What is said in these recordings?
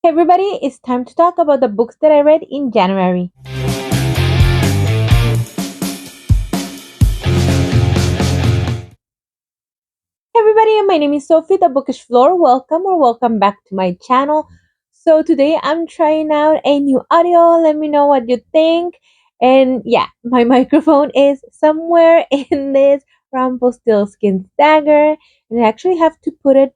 Hey everybody, it's time to talk about the books that I read in January. Hey everybody, my name is Sophie, the bookish floor. Welcome back to my channel. So today I'm trying out a new audio. Let me know what you think. And yeah, my microphone is somewhere in this Rumpelstiltskin dagger, and I actually have to put it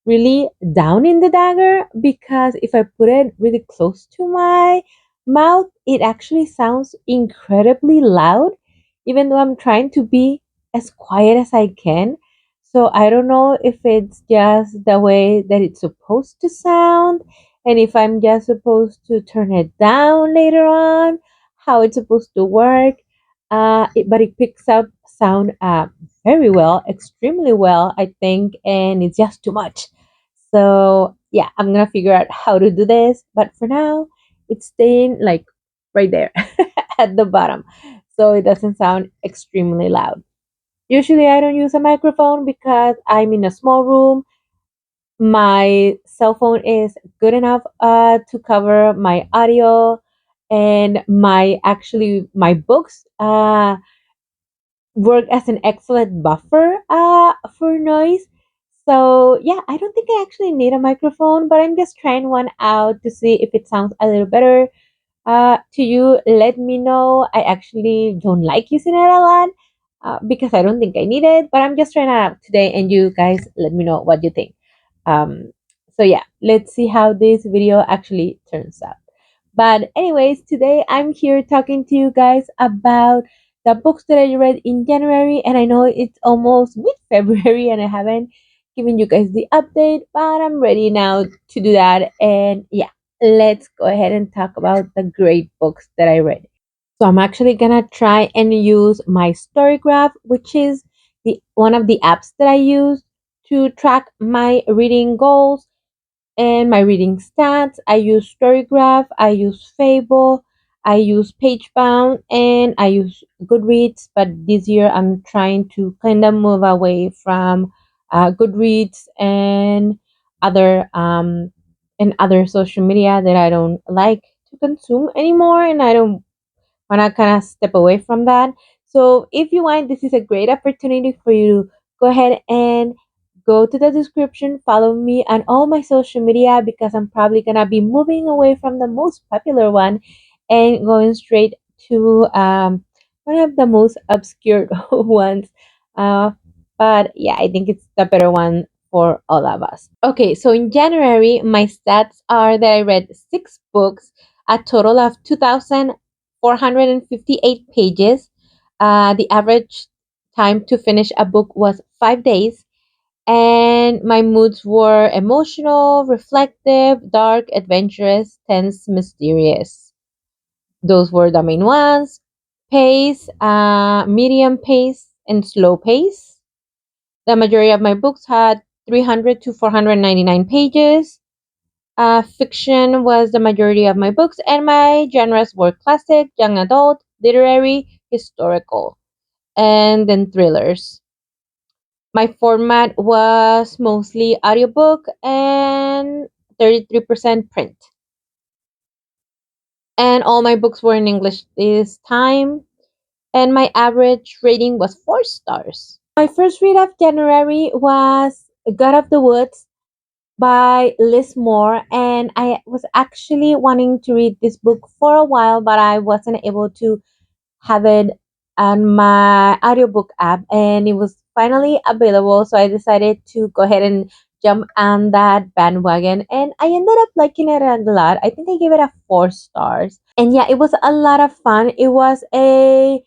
really down in the dagger because if I put it really close to my mouth, it actually sounds incredibly loud, even though I'm trying to be as quiet as I can. So I don't know if it's just the way that it's supposed to sound, and if I'm just supposed to turn it down later on, how it's supposed to work. But it picks up sound very well, extremely well, I think, and it's just too much. So yeah, I'm gonna figure out how to do this. But for now, it's staying like right there at the bottom, so it doesn't sound extremely loud. Usually, I don't use a microphone because I'm in a small room. My cell phone is good enough to cover my audio, and my books work as an excellent buffer for noise. So yeah, I don't think I actually need a microphone, but I'm just trying one out to see if it sounds a little better. To you, let me know. I actually don't like using it a lot because I don't think I need it, but I'm just trying it out today, and you guys let me know what you think. Um, so yeah, let's see how this video actually turns out. But anyways, today I'm here talking to you guys about the books that I read in January, and I know it's almost mid-February and I haven't given you guys the update, but I'm ready now to do that. And yeah, let's go ahead and talk about the great books that I read. So I'm actually gonna try and use my Storygraph, which is the one of the apps that I use to track my reading goals and my reading stats. I use Storygraph, I use Fable, I use Pagebound, and I use Goodreads. But this year I'm trying to kind of move away from Goodreads and other social media that I don't like to consume anymore, and I don't want to kind of step away from that. So if you want, this is a great opportunity for you to go ahead and go to the description, follow me on all my social media because I'm probably gonna be moving away from the most popular one and going straight to one of the most obscure ones. Uh, but yeah, I think it's the better one for all of us. Okay, so in January, my stats are that I read 6 books, a total of 2,458 pages. The average time to finish a book was 5 days, and my moods were emotional, reflective, dark, adventurous, tense, mysterious. Those were the main ones. Pace, medium pace, and slow pace. The majority of my books had 300 to 499 pages. Fiction was the majority of my books, and my genres were classic, young adult, literary, historical, and then thrillers. My format was mostly audiobook and 33% print. And all my books were in English this time, and my average rating was 4 stars. My first read of January was God of the Woods by Liz Moore, and I was actually wanting to read this book for a while, but I wasn't able to have it on my audiobook app, and it was finally available, so I decided to go ahead and jump on that bandwagon, and I ended up liking it a lot. I think I gave it a 4 stars, and yeah, it was a lot of fun. It was a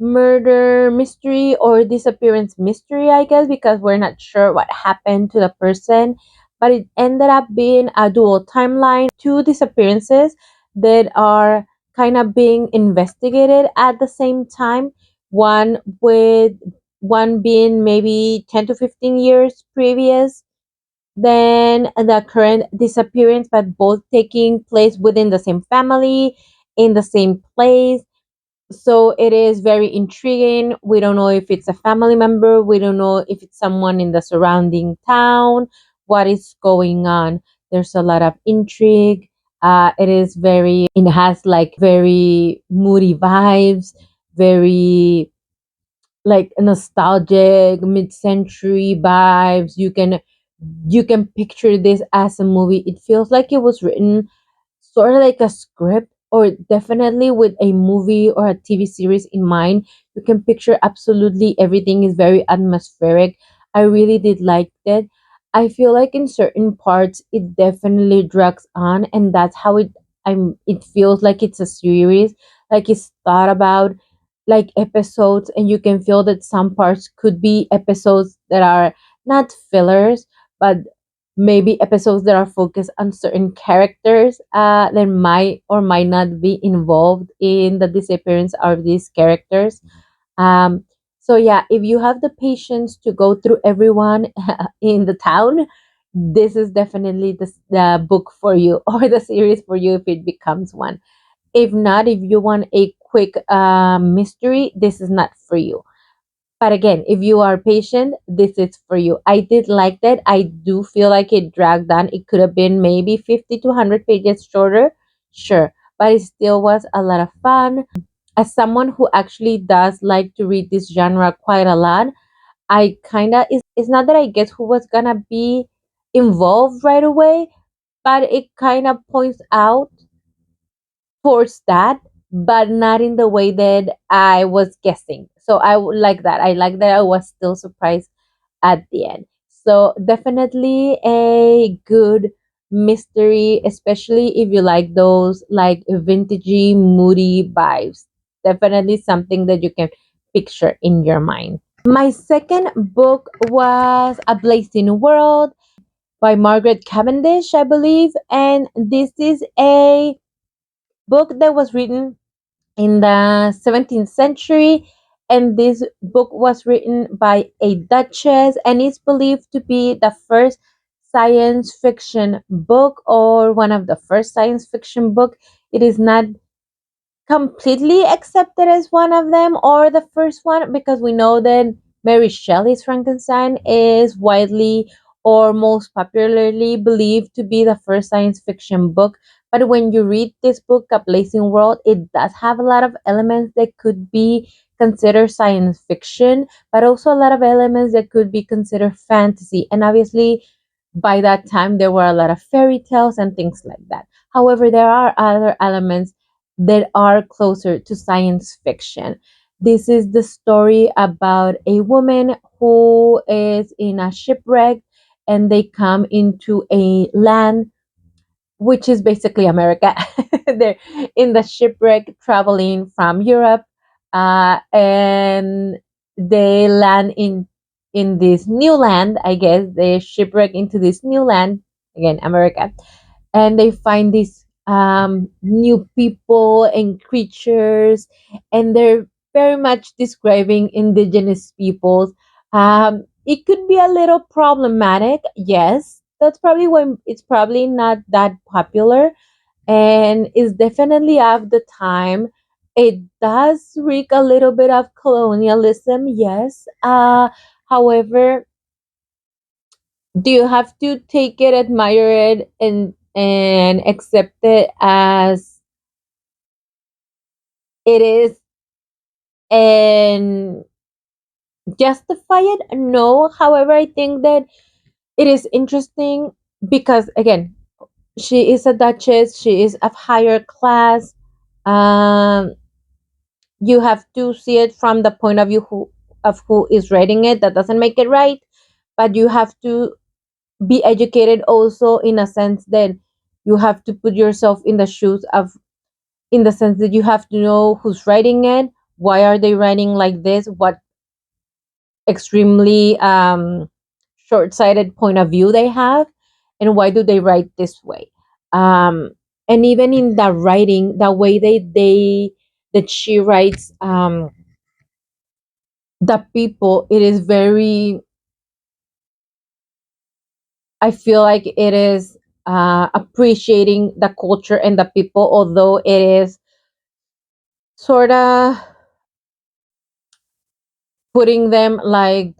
murder mystery or disappearance mystery, I guess, because we're not sure what happened to the person. But it ended up being a dual timeline, 2 disappearances that are kind of being investigated at the same time. One with one being maybe 10 to 15 years previous than the current disappearance, but both taking place within the same family, in the same place. So it is very intriguing. We don't know if it's a family member, we don't know if it's someone in the surrounding town, what is going on. There's a lot of intrigue. It is very, it has like very moody vibes, very like nostalgic mid-century vibes. You can picture this as a movie. It feels like it was written sort of like a script, or definitely with a movie or a TV series in mind. You can picture absolutely everything is very atmospheric. I really did like it. I feel like in certain parts it definitely drags on, and that's how it feels like it's a series, like it's thought about like episodes, and you can feel that some parts could be episodes that are not fillers, but maybe episodes that are focused on certain characters that might or might not be involved in the disappearance of these characters. Um, so yeah, if you have the patience to go through everyone in the town, this is definitely the book for you or the series for you if it becomes one. If not, if you want a quick mystery, this is not for you. But again, if you are patient, this is for you. I did like that. I do feel like it dragged on. It could have been maybe 50 to 100 pages shorter, sure, but it still was a lot of fun. As someone who actually does like to read this genre quite a lot, I kind of, it's not that I guess who was gonna be involved right away, but it kind of points out towards that, but not in the way that I was guessing. So I would like that. I like that I was still surprised at the end. So definitely a good mystery, especially if you like those like vintagey, moody vibes. Definitely something that you can picture in your mind. My second book was A Blazing World by Margaret Cavendish, I believe. And this is a book that was written in the 17th century, and this book was written by a duchess, and is believed to be the first science fiction book, or one of the first science fiction book. It is not completely accepted as one of them or the first one, because we know that Mary Shelley's Frankenstein is widely or most popularly believed to be the first science fiction book. But when you read this book, A Blazing World, it does have a lot of elements that could be considered science fiction, but also a lot of elements that could be considered fantasy. And obviously, by that time, there were a lot of fairy tales and things like that. However, there are other elements that are closer to science fiction. This is the story about a woman who is in a shipwreck, and they come into a land which is basically America. They're in the shipwreck traveling from Europe, and they land in this new land. I guess they shipwreck into this new land, again America, and they find these new people and creatures, and they're very much describing indigenous peoples. It could be a little problematic, yes. That's probably when it's probably not that popular, and is definitely of the time. It does reek a little bit of colonialism, yes. However, do you have to take it, admire it, and accept it as it is and justify it? No. However, I think that it is interesting because, again, she is a duchess, she is of higher class. um you have to see it from the point of view of who is writing it. That doesn't make it right, but you have to be educated also, in a sense that you have to put yourself in the shoes of, in the sense that you have to know who's writing it, why are they writing like this, what extremely short-sighted point of view they have, and why do they write this way. um and even in the writing, the way they that she writes the people, it is very, I feel like it is appreciating the culture and the people, although it is sort of putting them like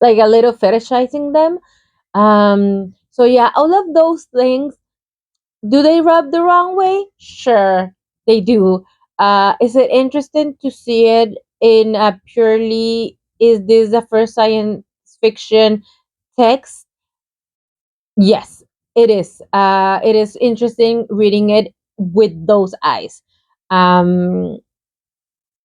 a little fetishizing them. So yeah, all of those things, do they rub the wrong way? Sure, they do. Is it interesting to see it in a purely, is this the first science fiction text? Yes, it is. It is interesting reading it with those eyes. Um,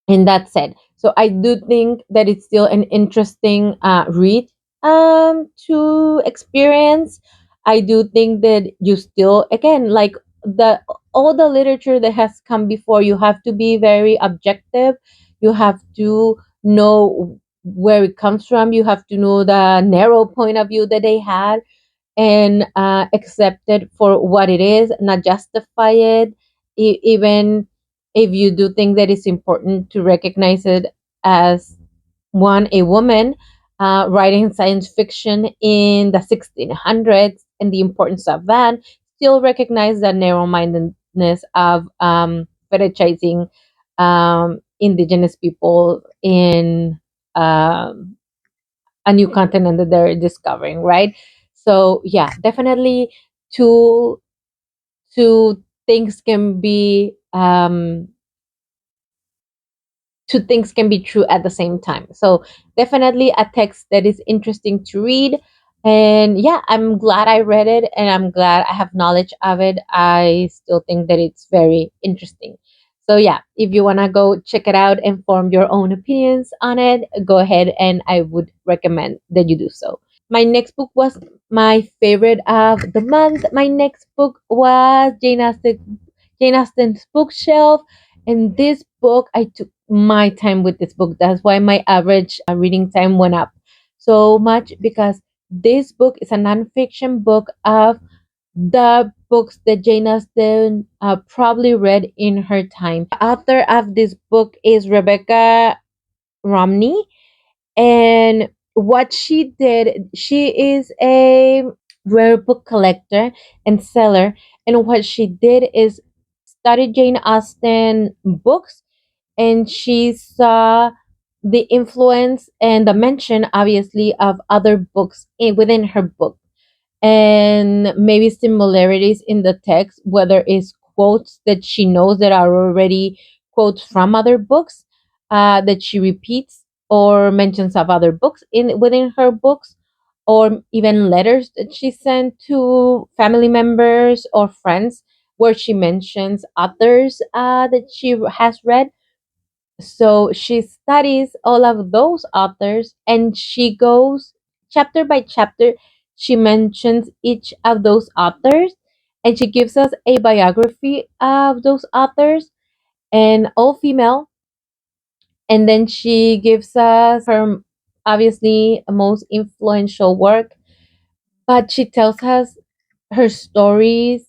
and that said, so I do think that it's still an interesting read to experience. I do think that you still, again, like the all the literature that has come before, you have to be very objective. You have to know where it comes from. You have to know the narrow point of view that they had, and accept it for what it is, not justify it. Even if you do think that it's important to recognize it as one, a woman writing science fiction in the 1600s and the importance of that, still recognize the narrow mindedness of fetishizing indigenous people in um, a new continent that they're discovering, right? So yeah, definitely two two things can be two things can be true at the same time. So definitely a text that is interesting to read. And yeah, I'm glad I read it and I'm glad I have knowledge of it. I still think that it's very interesting. So yeah, if you want to go check it out and form your own opinions on it, go ahead, and I would recommend that you do so. My next book was my favorite of the month. My next book was Jane Austen's Bookshelf. And this book, I took my time with this book. That's why my average reading time went up so much, because this book is a nonfiction book of the books that Jane Austen probably read in her time. The author of this book is Rebecca Romney, and what she did, she is a rare book collector and seller. And what she did is study Jane Austen books, and she saw the influence and the mention, obviously, of other books within her book, and maybe similarities in the text, whether it's quotes that she knows that are already quotes from other books that she repeats, or mentions of other books in within her books, or even letters that she sent to family members or friends, where she mentions authors that she has read. So she studies all of those authors, and she goes chapter by chapter. She mentions each of those authors, and she gives us a biography of those authors, and all female. And then she gives us her, obviously, most influential work, but she tells us her stories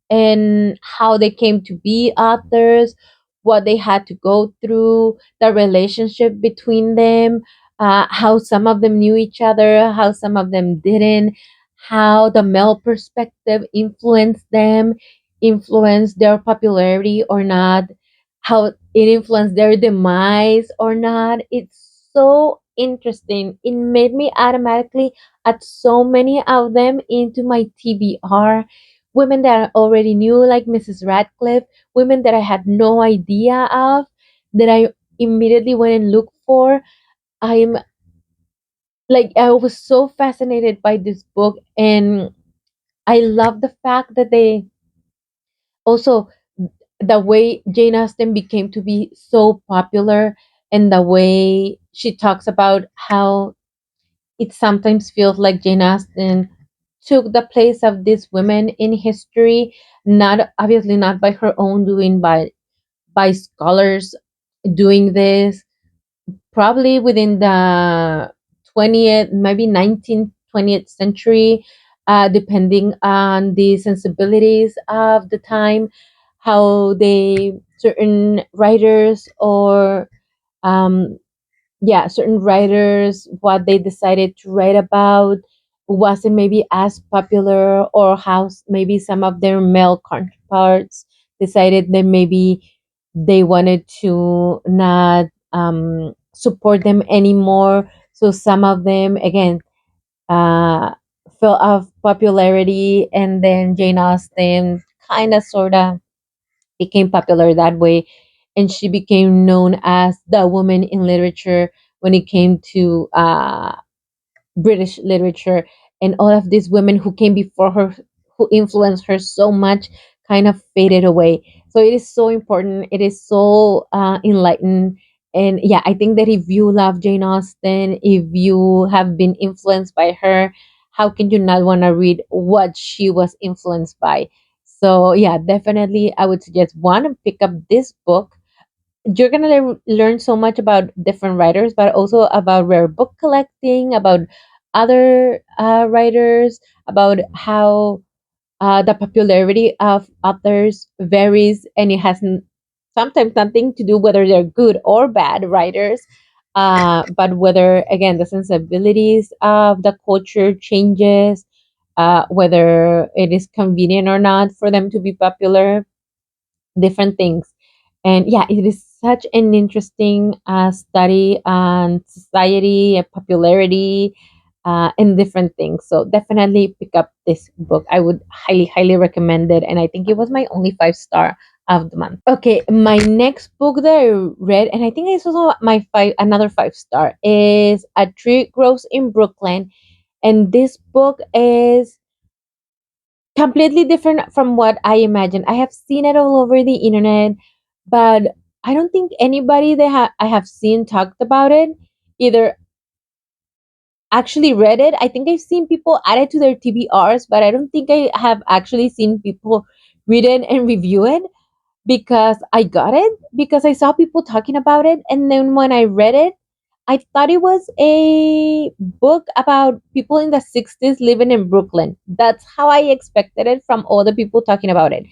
and how they came to be authors, what they had to go through, the relationship between them, how some of them knew each other, how some of them didn't, how the male perspective influenced them, influenced their popularity or not, how it influenced their demise or not. It's so interesting. It made me automatically add so many of them into my TBR. Women that I already knew, like Mrs. Radcliffe, women that I had no idea of, that I immediately went and looked for. I'm like, I was so fascinated by this book, and I love the fact that they also, the way Jane Austen became to be so popular, and the way she talks about how it sometimes feels like Jane Austen took the place of these women in history, not obviously not by her own doing, by scholars doing this, probably within the 20th, maybe 19th, 20th century, depending on the sensibilities of the time, how they certain writers or um, yeah, certain writers, what they decided to write about wasn't maybe as popular, or how maybe some of their male counterparts decided that maybe they wanted to not support them anymore. So some of them, again, uh, fell of popularity, and then Jane Austen kind of sort of became popular that way, and she became known as the woman in literature when it came to British literature, and all of these women who came before her, who influenced her so much, kind of faded away. So it is so important. It is so enlightened. And yeah, I think that if you love Jane Austen, if you have been influenced by her, how can you not want to read what she was influenced by? So yeah, definitely, I would suggest one, pick up this book. You're gonna learn so much about different writers, but also about rare book collecting, about other writers, about how the popularity of authors varies, and it has sometimes nothing to do whether they're good or bad writers, but whether again the sensibilities of the culture changes, whether it is convenient or not for them to be popular, different things. And yeah, it is such an interesting study on society and popularity, and different things. So definitely pick up this book. I would highly, highly recommend it. And I think it was my only 5 star of the month. Okay, my next book that I read, and I think it's also my another 5 star, is A Tree Grows in Brooklyn. And this book is completely different from what I imagined. I have seen it all over the internet, but I don't think anybody that I have seen talked about it either actually read it. I think I've seen people add it to their TBRs, but I don't think I have actually seen people read it and review it, because I got it because I saw people talking about it, and then when I read it, I thought it was a book about people in the 60s living in Brooklyn. That's how I expected it from all the people talking about it.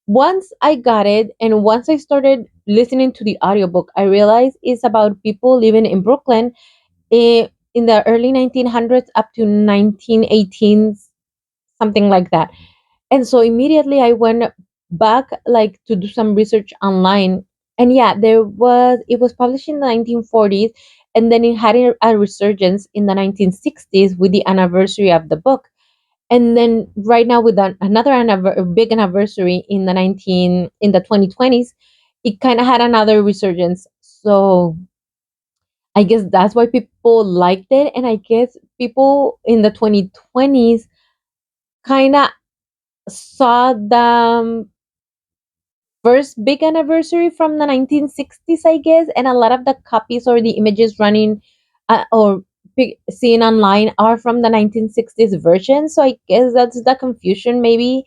Once I got it and once I started listening to the audiobook, I realized it's about people living in Brooklyn, in the early 1900s up to 1918s, something like that. And so immediately I went back, like, to do some research online. And yeah, it was published in the 1940s, and then it had a resurgence in the 1960s with the anniversary of the book. And then right now with another big anniversary in the 2020s, it kind of had another resurgence. So I guess that's why people liked it, and I guess people in the 2020s kind of saw the first big anniversary from the 1960s, I guess, and a lot of the copies or the images running, or seen online are from the 1960s version. So I guess that's the confusion, maybe,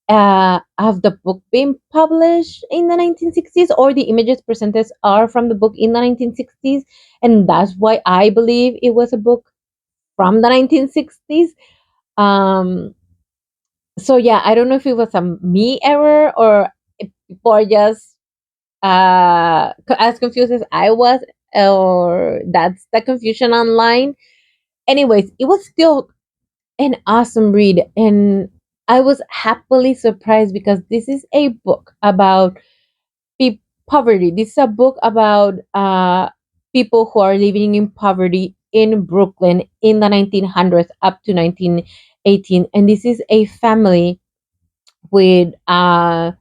of the book being published in the 1960s, or the images presented are from the book in the 1960s, and that's why I believe it was a book from the 1960s. Um, so yeah, I don't know if it was a me error or if people are just as confused as I was, or that's the confusion online. Anyways, it was still an awesome read, and I was happily surprised because this is a book about poverty. This is a book about people who are living in poverty in Brooklyn in the 1900s up to 1918, and this is a family with a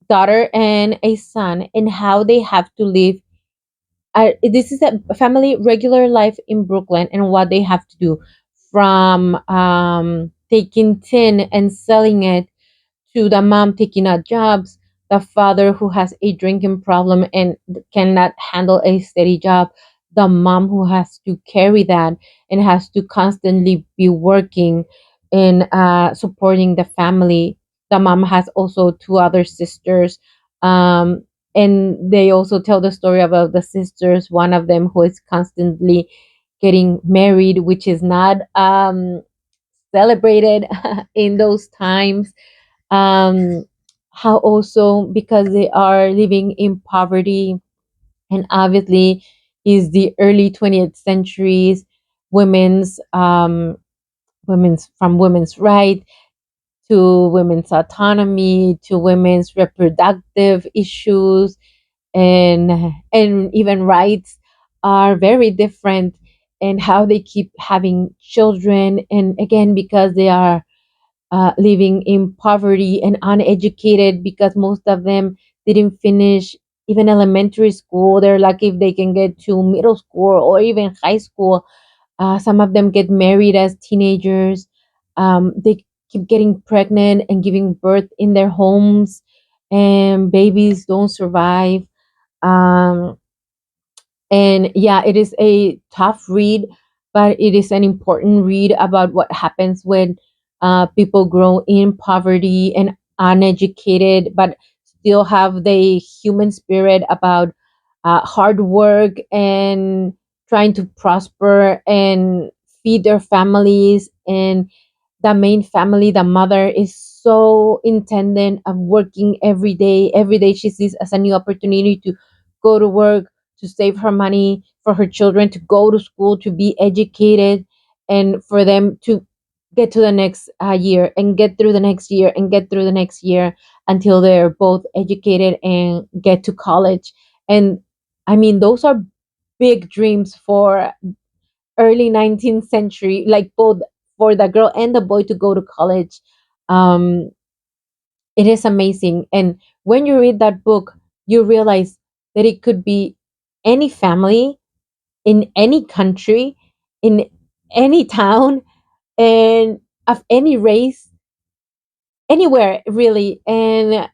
daughter and a son, and how they have to live. This is a family regular life in Brooklyn, and what they have to do, from taking tin and selling it, to the mom taking out jobs, the father who has a drinking problem and cannot handle a steady job, the mom who has to carry that and has to constantly be working and supporting the family. The mom has also two other sisters. And they also tell the story about the sisters, one of them who is constantly getting married, which is not celebrated in those times. um, how also, because they are living in poverty, and obviously is the early 20th centuries, women's right to women's autonomy to women's reproductive issues, and even rights are very different. and how they keep having children, and again because they are living in poverty and uneducated, because most of them didn't finish even elementary school. They're lucky if they can get to middle school or even high school. Some of them get married as teenagers. They keep getting pregnant and giving birth in their homes, and babies don't survive. Um, and yeah, it is a tough read, but it is an important read about what happens when people grow in poverty and uneducated, but still have the human spirit about hard work and trying to prosper and feed their families. And the main family, the mother, is so intended of working every day. Every day she sees as a new opportunity to go to work, to save her money for her children to go to school, to be educated, and for them to get to the next year and get through the next year and get through the next year until they're both educated and get to college. And I mean, those are big dreams for early 19th century, like both for the girl and the boy to go to college. Um, it is amazing. And when you read that book, you realize that it could be any family in any country, in any town, and of any race, anywhere really. And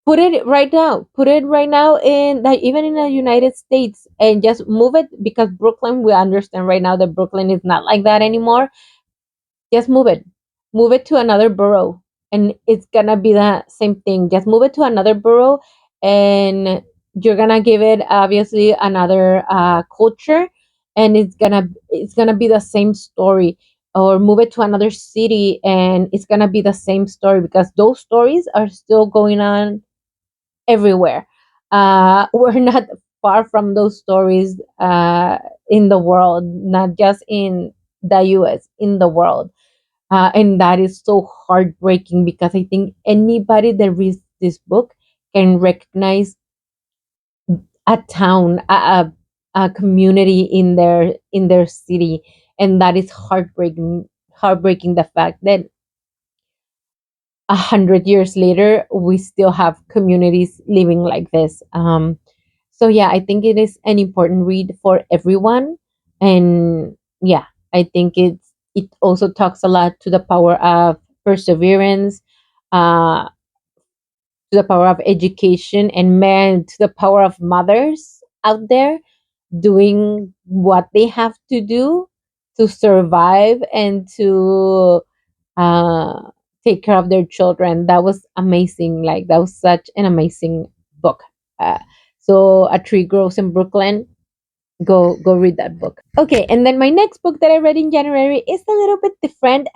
put it right now in like even in the United States, and just move it, because Brooklyn, we understand right now that Brooklyn is not like that anymore. Just move it to another borough, and it's gonna be the same thing. Just move it to another borough, and you're gonna give it obviously another culture, and it's gonna be the same story. Or move it to another city, and it's gonna be the same story, because those stories are still going on everywhere. We're not far from those stories in the world, not just in the US, in the world. And that is so heartbreaking, because I think anybody that reads this book can recognize a town, a community in their city, and that is heartbreaking. Heartbreaking, the fact that 100 years later we still have communities living like this. So yeah, I think it is an important read for everyone, and yeah, I think it also talks a lot to the power of perseverance, uh, to the power of education, and man, to the power of mothers out there doing what they have to do to survive and to uh, take care of their children. That was amazing. Like that was such an amazing book. Uh, so A Tree Grows in Brooklyn. Go read that book. Okay, and then my next book that I read in January is a little bit different.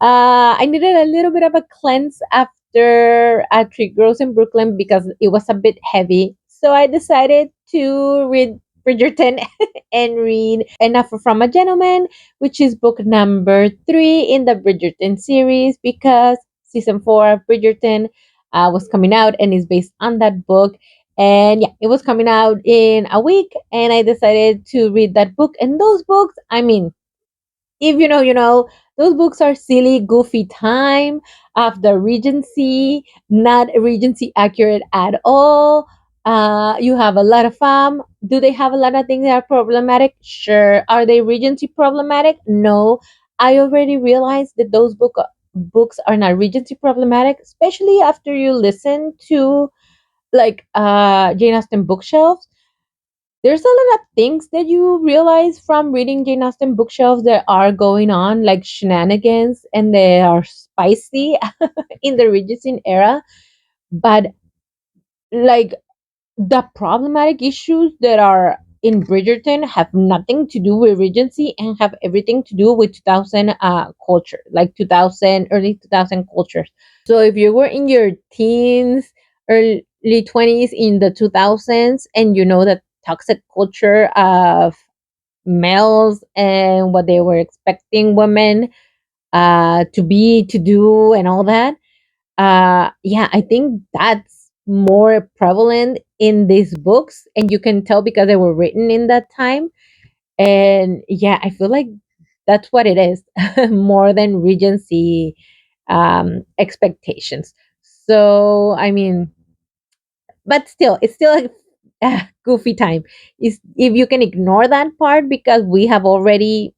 I needed a little bit of a cleanse after A Tree Grows in Brooklyn, because it was a bit heavy. So I decided to read Bridgerton and read Enough from a Gentleman, which is book number 3 in the Bridgerton series, because season 4 of Bridgerton was coming out and is based on that book. And yeah, it was coming out in a week, and I decided to read that book. And those books, I mean, if you know, you know, those books are silly, goofy time of the Regency, not Regency accurate at all. You have a lot of Do they have a lot of things that are problematic? Sure. Are they Regency problematic? No. I already realized that books are not Regency problematic, especially after you listen to like Jane Austen bookshelves. There's a lot of things that you realize from reading Jane Austen bookshelves that are going on, like shenanigans, and they are spicy in the Regency era. But like the problematic issues that are in Bridgerton have nothing to do with Regency and have everything to do with 2000 culture, like 2000, early 2000 culture. So if you were in your teens, early 20s in the 2000s, and you know that toxic culture of males and what they were expecting women to be, to do, and all that, yeah, I think that's more prevalent in these books. And you can tell because they were written in that time. And yeah, I feel like that's what it is more than Regency expectations. So, I mean, but still, it's still a goofy time. Is if you can ignore that part because we have already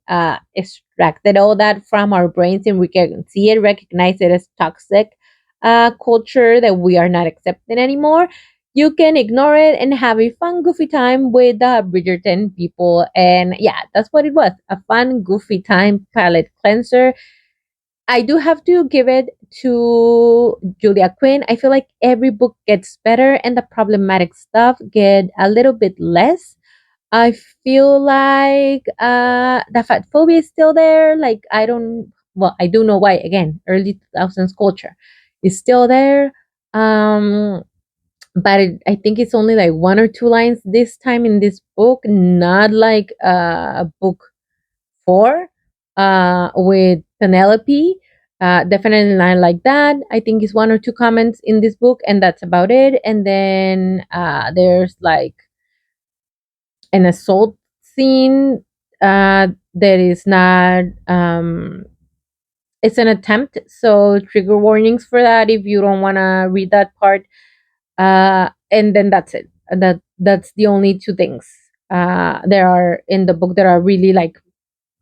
extracted all that from our brains and we can see it, recognize it as toxic culture that we are not accepting anymore. You can ignore it and have a fun, goofy time with the Bridgerton people. And yeah, that's what it was, a fun, goofy time palette cleanser. I do have to give it to Julia Quinn. I feel like every book gets better and the problematic stuff get a little bit less. I feel like the fat phobia is still there. Like I don't, well, I do know why. Again, early 2000s culture is still there. Um, but I think it's only like one or two lines this time in this book, not like book four with Penelope. Definitely not like that. I think it's one or two comments in this book, and that's about it. And then there's like an assault scene that is not. It's an attempt, so trigger warnings for that if you don't want to read that part. And then that's it. That's the only two things there are in the book that are really like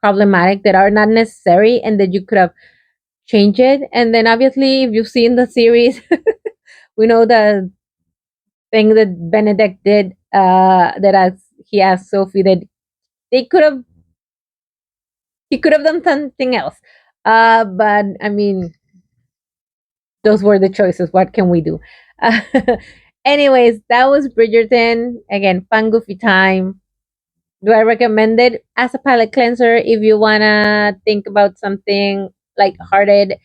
problematic, that are not necessary, and that you could have changed it. And then obviously, if you've seen the series, we know the thing that Benedict did. That as he asked Sophie that they could have, he could have done something else. But I mean, those were the choices. What can we do? Uh, anyways, that was Bridgerton. Again, fun goofy time. Do I recommend it as a palate cleanser if you wanna think about something lighthearted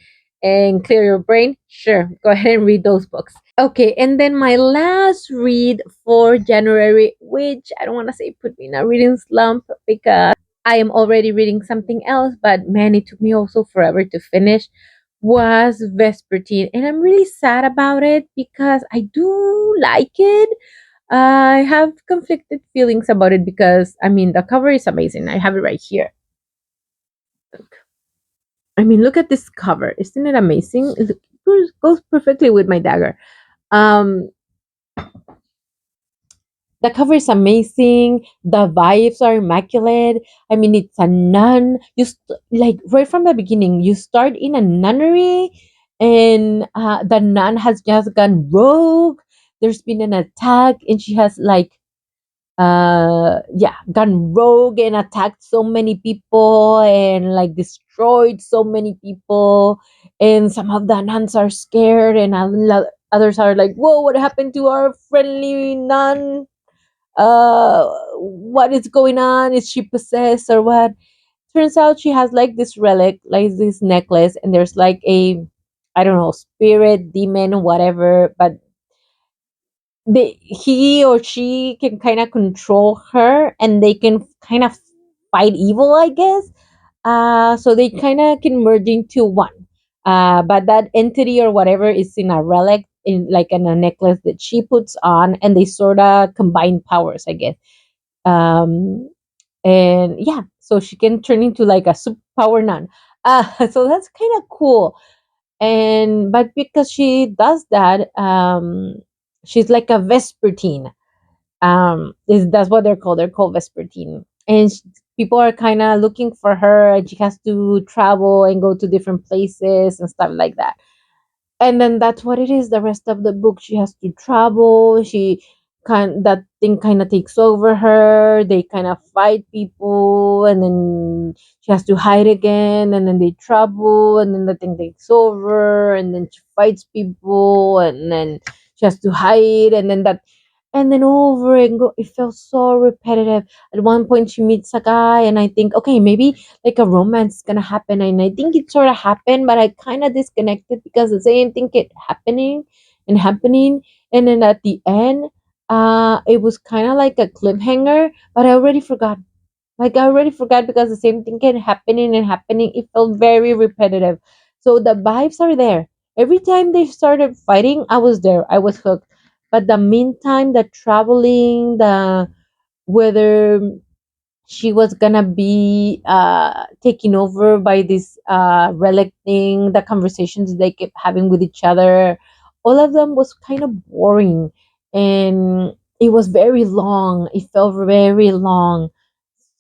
and clear your brain? Sure, go ahead and read those books. Okay, and then my last read for January, which I don't want to say put me in a reading slump because I am already reading something else, but man, it took me also forever to finish, was Vespertine. And I'm really sad about it because I do like it. I have conflicted feelings about it because I mean the cover is amazing. I have it right here. I mean, look at this cover. Isn't it amazing? It goes perfectly with my dagger. Um, the cover is amazing. The vibes are immaculate. I mean, it's a nun. Like right from the beginning, you start in a nunnery, and the nun has just gone rogue. There's been an attack, and she has like yeah, gone rogue and attacked so many people and like destroyed so many people. And some of the nuns are scared, and others are like, whoa, what happened to our friendly nun? What is going on? Is she possessed or what? Turns out she has like this relic, like this necklace, and there's like a, I don't know, spirit, demon, whatever, but he or she can kind of control her, and they can kind of fight evil, I guess. So they kind of can merge into one. But that entity or whatever is in a relic, in like in a necklace that she puts on, and they sort of combine powers, I guess. Um, and yeah, so she can turn into like a superpower nun. So that's kind of cool. And but because she does that, she's like a Vespertine. Is That's what they're called? They're called Vespertine, and people are kind of looking for her, and she has to travel and go to different places and stuff like that. And then that's what it is. The rest of the book, she has to travel. That thing kind of takes over her. They kind of fight people, and then she has to hide again, and then they travel, and then the thing takes over, and then she fights people, and then she has to hide, and then that, and then over and go. It felt so repetitive. At one point, she meets a guy, and I think, okay, maybe like a romance is gonna happen, and I think it sort of happened, but I kind of disconnected because the same thing kept happening and happening, and then at the end, it was kind of like a cliffhanger, but I already forgot. Like I already forgot because the same thing kept happening and happening. It felt very repetitive. So the vibes are there. Every time they started fighting, I was there. I was hooked. But the meantime, the traveling, the whether she was gonna be taken over by this relic thing. The conversations they kept having with each other, all of them was kind of boring, and it was very long. It felt very long.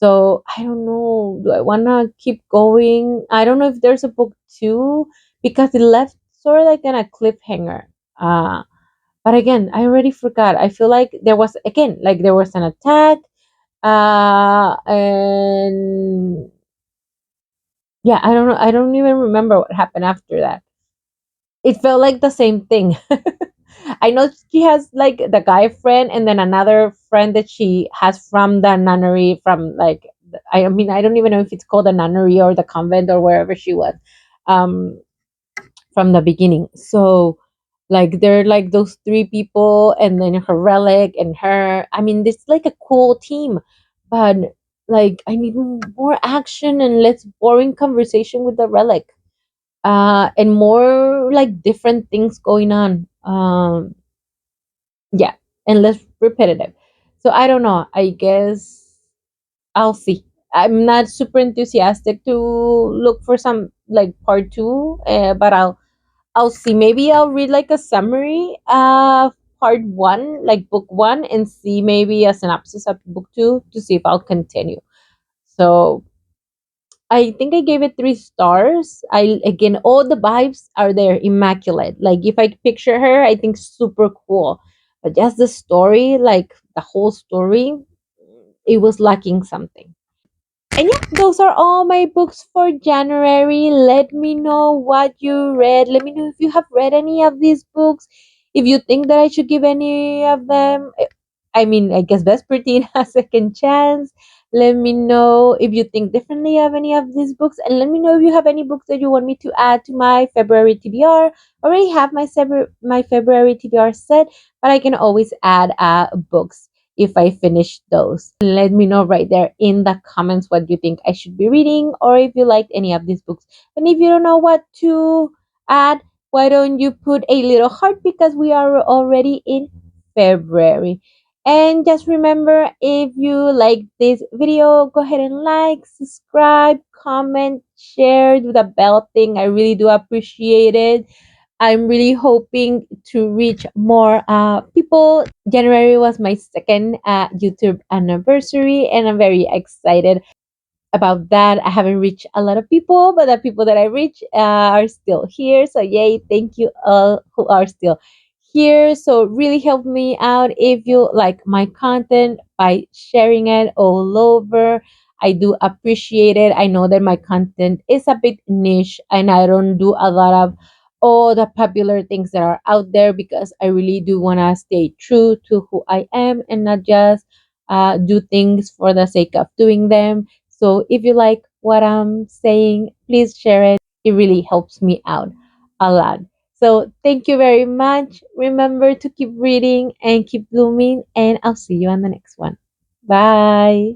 So I don't know. Do I wanna keep going? I don't know if there's a book two, because it left sort of like in a cliffhanger. Uh, but again, I already forgot. I feel like there was, again, like there was an attack, and yeah, I don't know. I don't even remember what happened after that. It felt like the same thing. I know she has like the guy friend and then another friend that she has from the nunnery, from like, I mean, I don't even know if it's called a nunnery or the convent or wherever she was. Um, from the beginning. So like they're like those three people and then her relic and her. I mean, this is like a cool team, but like I need more action and less boring conversation with the relic. And more like different things going on. Yeah, and less repetitive. So I don't know. I guess I'll see. I'm not super enthusiastic to look for some like part two, but I'll see. Maybe I'll read like a summary of part one, like book one, and see maybe a synopsis of book two to see if I'll continue. So I think I gave it 3 stars. I again, all the vibes are there, immaculate. Like if I picture her, I think super cool. But just the story, like the whole story, it was lacking something. And yeah, those are all my books for January. Let me know what you read. Let me know if you have read any of these books. If you think that I should give any of them, I mean, I guess Vespertine has second chance. Let me know if you think differently of any of these books, and let me know if you have any books that you want me to add to my February TBR. I already have my February TBR set, but I can always add books if I finish those. Let me know right there in the comments what you think I should be reading, or if you liked any of these books. And if you don't know what to add, why don't you put a little heart, because we are already in February. And just remember, if you like this video, go ahead and like, subscribe, comment, share, do the bell thing. I really do appreciate it. I'm really hoping to reach more people. January was my second YouTube anniversary, and I'm very excited about that. I haven't reached a lot of people, but the people that I reach are still here. So, yay, thank you all who are still here. So, really help me out if you like my content by sharing it all over. I do appreciate it. I know that my content is a bit niche and I don't do a lot of all the popular things that are out there, because I really do want to stay true to who I am and not just do things for the sake of doing them. So if you like what I'm saying, please share it. It really helps me out a lot. So thank you very much. Remember to keep reading and keep blooming, and I'll see you on the next one. Bye.